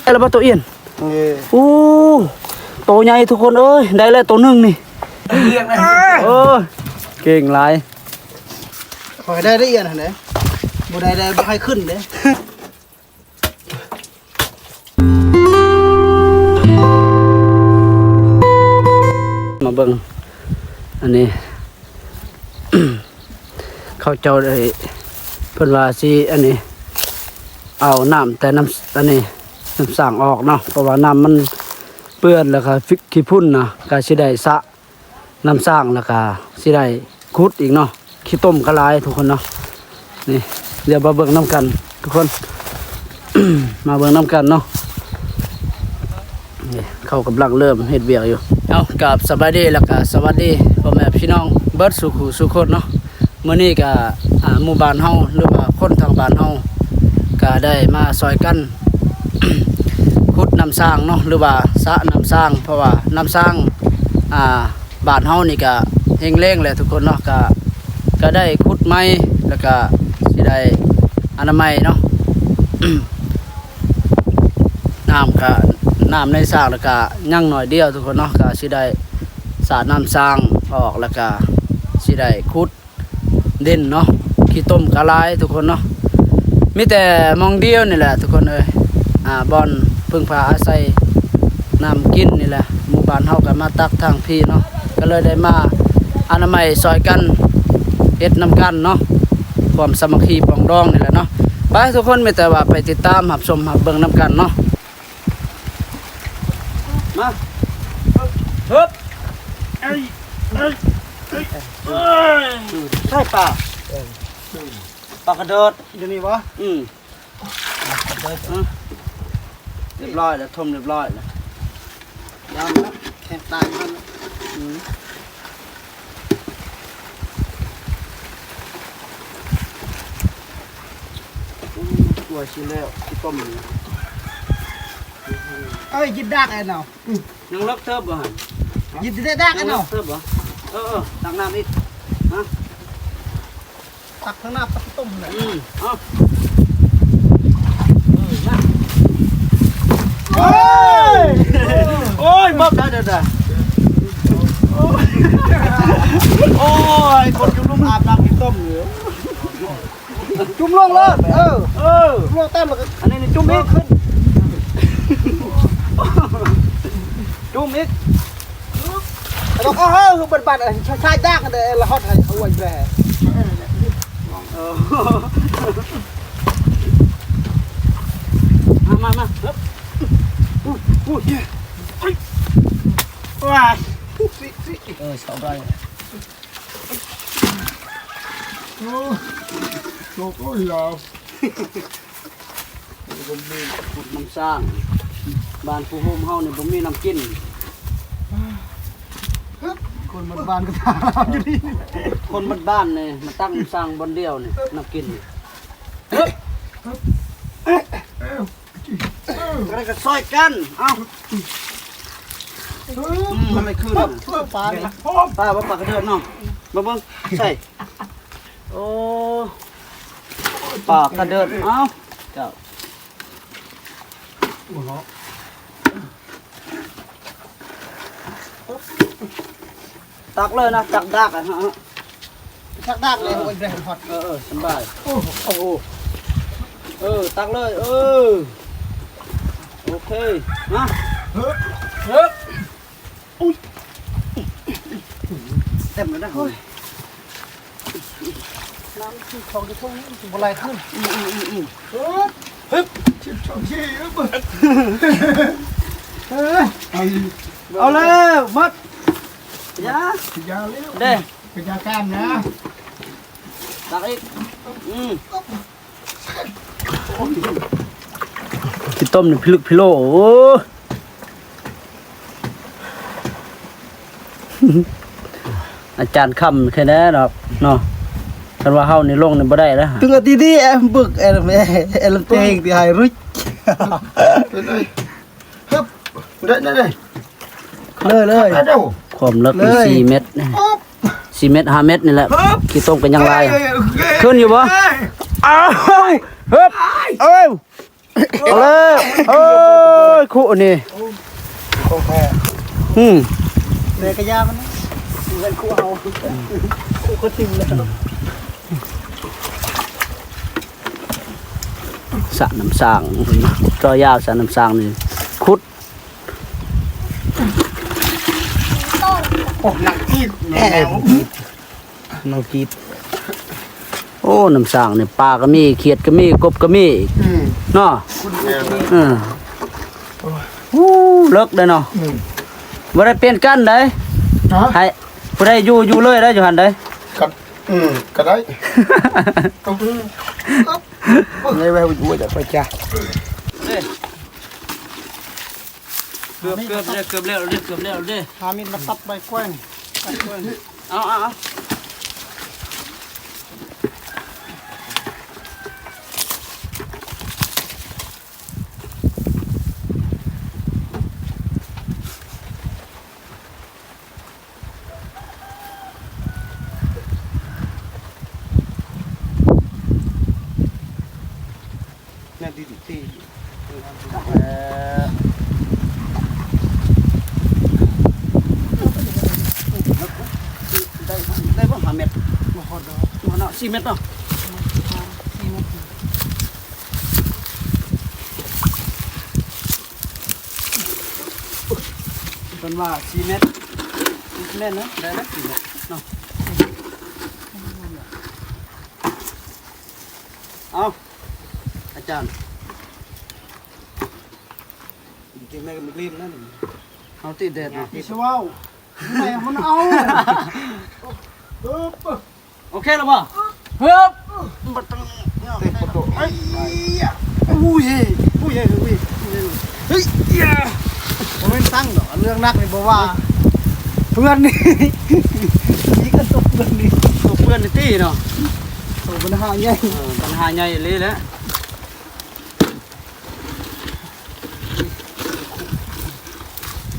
ไอ้ละบ่ตัวเอียนโอ้โตใหญ่ทุกคนเอ้ยได้แล้วตัวนึงนี่โอ้เก่งหลายขอได้เอียนหั่นเด้บ่ได้บ่ให้ขึ้นเด้มาเบิ่งอันนี้ เขาเจ้าได้เพิ่นว่าสิอันนี้เอาน้ำแต่น้ำอันนี้น้ำสร้างออกเนาะเพราะว่าน้ำมันเปื้อนแล้วก็ฟิกขี้พุ่นนะก็สิได้สะน้ำสร้างแล้วก็สิได้ขุดอีกเนาะขี้ต้มกระลายทุกคนเนาะนี่เดี๋ยวมาเบิ่งน้ำกันทุกคน มาเบิ่งน้ำกันเนาะนี่เขากำลังเริ่มเฮ็ดเวียกอยู่เอากับสบายดีแล้วก็สวัสดีพ่อแม่พี่น้องเบิดสุขุสุขคนเนาะมื้อนี้ก็หมู่บ้านเฮาหรือว่าคนทางบ้านเฮาก็ได้มาซอยกัน ขุดน้ำสร้างเนาะหรือว่าสระน้ำสร้างเพราะว่าน้ำสร้างบ้านเฮานี่ก็เฮงเล้งแหละทุกคนเนาะก็ได้ขุดไม้แล้วก็สิได้อนามัยเนาะ น้ำในสร้างแล้วก็ยั่งหน่อยเดียวทุกคนเนาะก็สิได้สาดน้ำสร้างออกแล้วก็สิได้ขุดเด่นเนาะขี้ต้มกะลายทุกคนเนาะมีแต่มองเดียวนี่แหละทุกคนเอ้ยบอนพึ่งพาอาศัยน้ำกินนี่แหละหมู่บ้านเฮาก็มาตักทางพี่เนาะก็เลยได้มาอนามัยซอยกันเฮ็ดนำกันเนาะความสามัคคีปรองดองนี่แหละเนาะไปทุกคนมีแต่ว่าไปติดตามรับชมรับเบิ่งนำกันเนาะมาฮึบใช่ป่ะปากกระโดดอยู่นี่บ่เรียบร้อยแล้วทมเรียบร้อยแล้วยามนะแข่งตายมันตัวชิ้นแล้วที่ต้มนี่เอ้ยยิบดักไอ้เนาะยังเลิกเทิบบ่ฮะยิบได้ดักไอ้เนาะเทิบบ่ตักน้ำอีกฮะตักข้างหน้าตักต้มเลยเอาโอ้ยมากได้ได้โอ้ยคนจุ่มลงอาบน้ำกินต้มเหลือจุ่มลงเลยจุ่มลงเต็มเลยอันนี้จุ่มอีกขึ้นจุ่มอีกแล้วก็คือบัดชายดักกันเลยละฮอตให้เอาไว้แบะมาว้าสองใบโลโก้ยาวผมมีขุดน้ำสร้างบ้านผู้โฮมเฮาเนี่ยผมมีน้ำกินคนบ้านก็ถามอยู่นี่คนบ้านเนี่ยมาตั้งน้ำสร้างบนเดียวเนี่ยน้ำกินอะไรก็ซอยกันเอ้ามันไม่ขึ้นปลาว่าปลากระเดิดเนาะมาเบิ่งใส่โอ้ปลากระเดิดเอ้าเจ้าตักเลยนะตักดักอ่ะฮะตักดักเลยโอ้ยแบะฮอตสบายโอ้ตักเลยโอเคมาเต็มแล้วนะน้ำที่ของที่ทุ่งบลายขึ้นชิบช่องชี้เอาเลยมัดยาเลี้ยวเด้เป็นยาก้ามนะตักอีกที่ต้มนี่พิลึกพิโลโอ้อาจารย์คำแค่นั้นหรอกเนาะกันว่าเฮานี่ลงนี่บ่ได้แล้วตึงอาทิตย์นี้แอมบึกแอมเตงที่หายรุ่ยครับได้เลยความลึก4 เมตร4 เมตร5 เมตรนี่แหละขี้ต้มกันยังไรขึ้นอยู่บ่ อ้าวเฮ้ยเอ้ยเอาเลยเอ้ยคู่นี่ โอเค เลยกระยามันนะเงินคู่เอาคู่ก็ทิ้งแล้ว สระน้ำสร้างจอยาวสระน้ำสร้างนี่ขุด โอ้หนักอีกแหมเรากีบ โอ้น้ำสร้างนี่ปลาก็มีเขียดก็มีกบก็มีเนาะโอ้เลิกเลยเนาะบ่ได้เปลี่ยนกันได้ให้บ่ได้อยู่เลยได้อยู่หั่นได้ ก็ได้ ในแววอยู่จะไปจ้า เกือบแล้วเด้ หามินมาตัดใบกล้วยใบกล้วย เอาเนี่ยดีดี ได้บ่5เม็ดบ่ฮอดดอกบ่เนาะ4เม็ดเนาะเพิ่นว่า4เม็ด4เม็ดนะได้แล้ว4เม็ดเนาะเอาอาจารย์ จริงๆแม่ก็ไม่รีบนั่น เอาติดเด็ดเนาะ พี่ชว้าวไหนมันเอา โอเคแล้วบ่เฮ้ยบ่ต้อง เตะประตูไอ้อุ้ยอุ้ยเฮ้ยเฮ้ยผมไม่ตั้งหรอกเรื่องนักนี่บอกว่าเพื่อนนี่นี่ก็ตกเพื่อนนี่ ตัวเพื่อนนี่ติเนาะ ตกปัญหาใหญ่ ปัญหาใหญ่เลยแหละ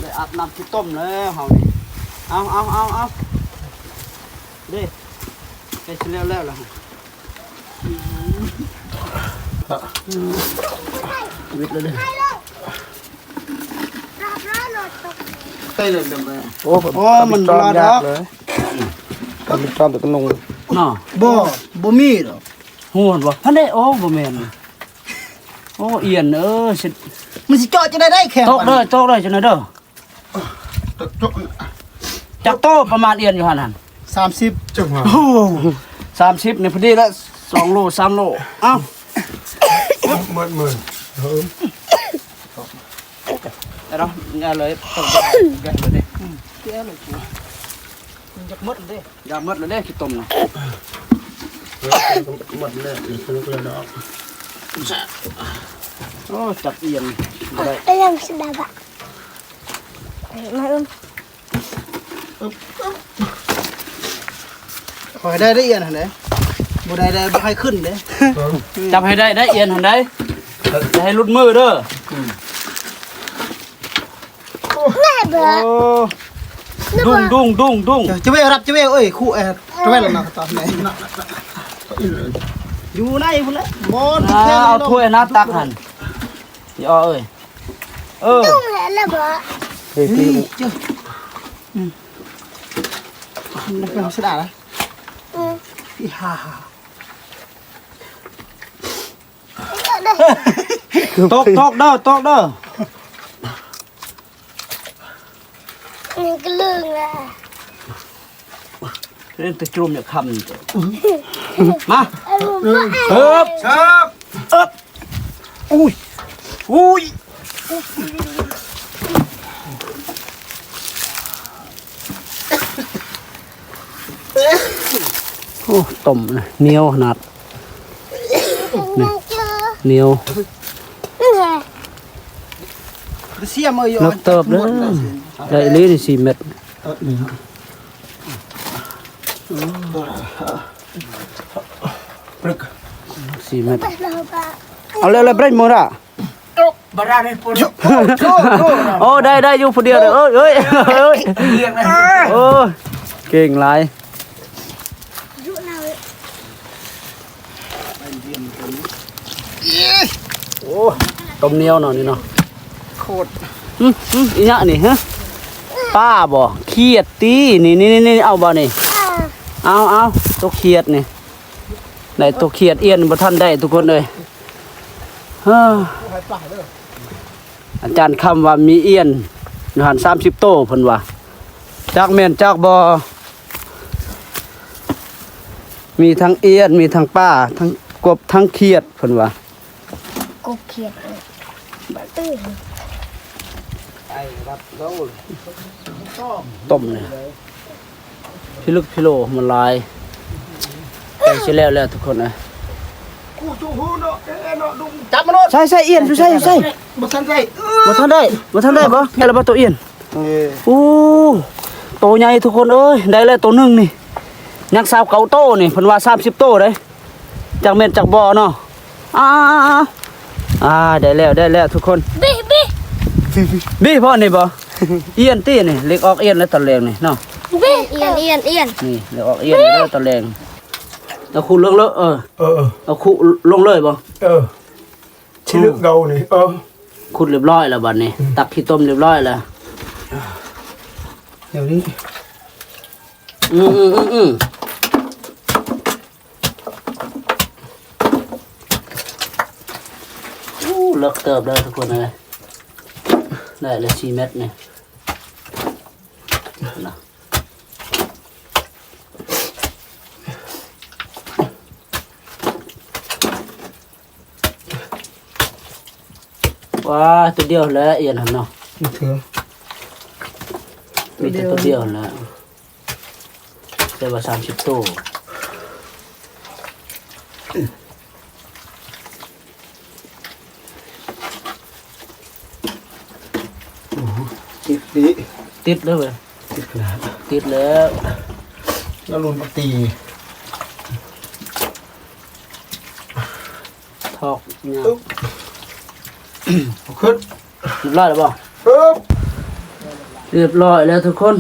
ได้อาบน้ำที่ต้มแล้วเฮานี่เอาเด้ไปสิแล้วล่ะวิทย์เลยเด้ ใช่เลยเดิมเลย โอ้มันรอดอก ตอนตอนแต่ตนง เนาะ บ่มีหรอก ฮู้หั่นบ่ทันได้โอ้บ่แม่นโอ้เอียนสิ มันสิเจาะจะได้แข็ง ตกเด้อจังได๋เด้อ จุก จักโตประมาณเอียนอยู่หั่นหั่น 30 จุกมา 30นี่พอดีละ2โล3โลเอ้า หมื่น เอาเนาะอย่าเลยต้องแกะเลยดิ แก่เลยกูมันจะหมดเลย อย่าหมดเลยเด้ขี้ต้มน่ะ หมดเลยคือเลยดอก โอ้จับเอียนบ่ได้ Ayam sedap. Maklum. ขอให้ได้อีกอันหั่นเด้บ่ได้บ่ให้ขึ้นเด้ จับให้ได้เอียนหั่นได้อย่าให้หลุดมือเด้อ Nè bơ. โอ้ ดุ้ง จะเว้รับจะเว้เอ้ยคู่จะเว้แล้วนะตอนไหนอยู่ไหนพุ่นละหมด เอาถ้วยนะตักหั่นสิเอาเอ้ย Dung hết là bơ. นี่เจ้ามันเป็นสดาละ Ừ. อีฮ่า Ở đây. ตกเด้อ Mình cái lương là. เล่นตะจุ่มอย่าคำมา Ở luôn bơ. เอิบ ครับ อุ้ยโอ้ต้มนะเหนียวขนาด Nè chưa. เหนียว Nè. เสียมืออยู่ นักเติบเด้อได้อีหลีนี่4เม็ด ปรึก 4เม็ด Bắt đầu bà. เอาเลยเบรนมือละ บาราได้ปน โอ้ได้อยู่ผู้เดียวเลยเอ้ยโอ้เก่งหลาย Dụ nào ấy. โอ้ต้มเหนียวเนาะนี่เนาะ โคตร อีหยังนี่ฮะป้าบ่เครียดตีนี่เอาบ่นี่เอาตัวเครียดนี่ได้ตัวเครียดเอียนบ่ทันได้ทุกคนเลยเฮ้ออาจารย์คำว่ามีเอียนอยู่หัน30โตเพิ่นว่าจักแม่นจักบ่มีทั้งเอียนมีทั้งป้าทั้งกบทั้งเครียดเพิ่นว่า กบเขียดบัตตื้อ ต้มเนี่ยพี่ลึกพี่โลมันลายใส่ชิแล้วทุกคนนะ กูจูฮูเนาะเนาะดุง จับมันโนด ใส่เอียนใส่ บ่ทันได้ บ่ทันได้บ่แค่ละบ่ตัวเอียนโอ้โตใหญ่ทุกคนเอ้ยได้แล้วตัวหนึงนี่ยังสาวเก่าโตนี่เพิ่นว่า30โตเด้จากเม็ดจากบ่อเนาะได้แล้วทุกคน บี้ บี้พ่อนี่บ่เอียนตี้นี่เล็กออกเอียนแล้วตอนแรงนี่เนาะ บี้เอียน นี่เล็กออกเอียนแล้วตอนแรงเอาคู่ลงเลยเอาคู่ลงเลยบ่ ชิลึกเกานี่ขุดเรียบร้อยแล้วบัดนี้ตักขี้ต้มเรียบร้อยแล้ว เดี๋ยวนี้ เลิกเติบเลยทุกคนเลยได้เลย4 เม็ดเนี่ยนะว้าตัวเดียวแล้วเอียนหันเนาะ นี่เถือ มีแต่ตัวเดียวแล้วได้ว่า30ตัว ติดดิ ติดแล้วเว้ย ติดขนาด ติดแล้ว แล้วลุนปตี ทอกเนี่ย ขึ้น เรียบร้อยแล้วบ่ ปึ๊บ เรียบร้อยแล้วทุกคน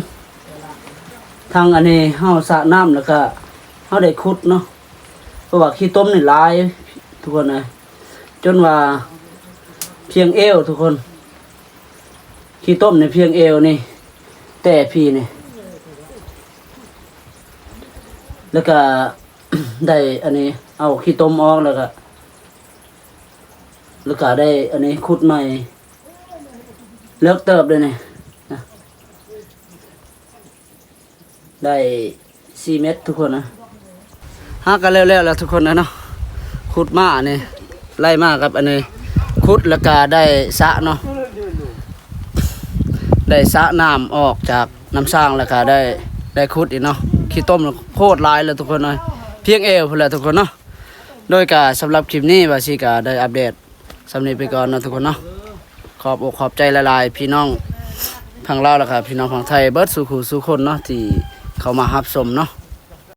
ทางอันนี้เฮาสระน้ำแล้วก็เฮาได้ขุดเนาะเพราะว่าขี้ต้มนี่หลายทุกคนนะจนว่าเพียงเอวทุกคนขี้ต้มนี่เพียงเอวนี่แต่พี่นี่แล้วก็ ได้อันนี้เอาขี้ต้มออกแล้วก็ได้อันนี้ขุดใหม่เลิกเติบเลยนี่นะได้4 เม็ดทุกคนนะหากันแล้วทุกคนนะเนาะขุดมาเนี่ยไล่มากับอันนี้ขุดแล้วก็ได้สระเนาะได้สระน้ำออกจากน้ำสร้างแล้วก็ได้ขุดอีกเนาะขี้ต้มโคตรหลายเลยทุกคนเลยเพียงเอวพุ่นแหละทุกคนเนาะโดยการสำหรับคลิปนี้ว่าสิก็ได้อัปเดตสำนี้ไปก่อนเนาะทุกคนเนาะขอบอกขอบใจหลายๆพี่น้องทางลาวแล้วก็พี่น้องของไทยเบิดสู่คู่สู่คนเนาะที่เข้ามารับชมเนาะ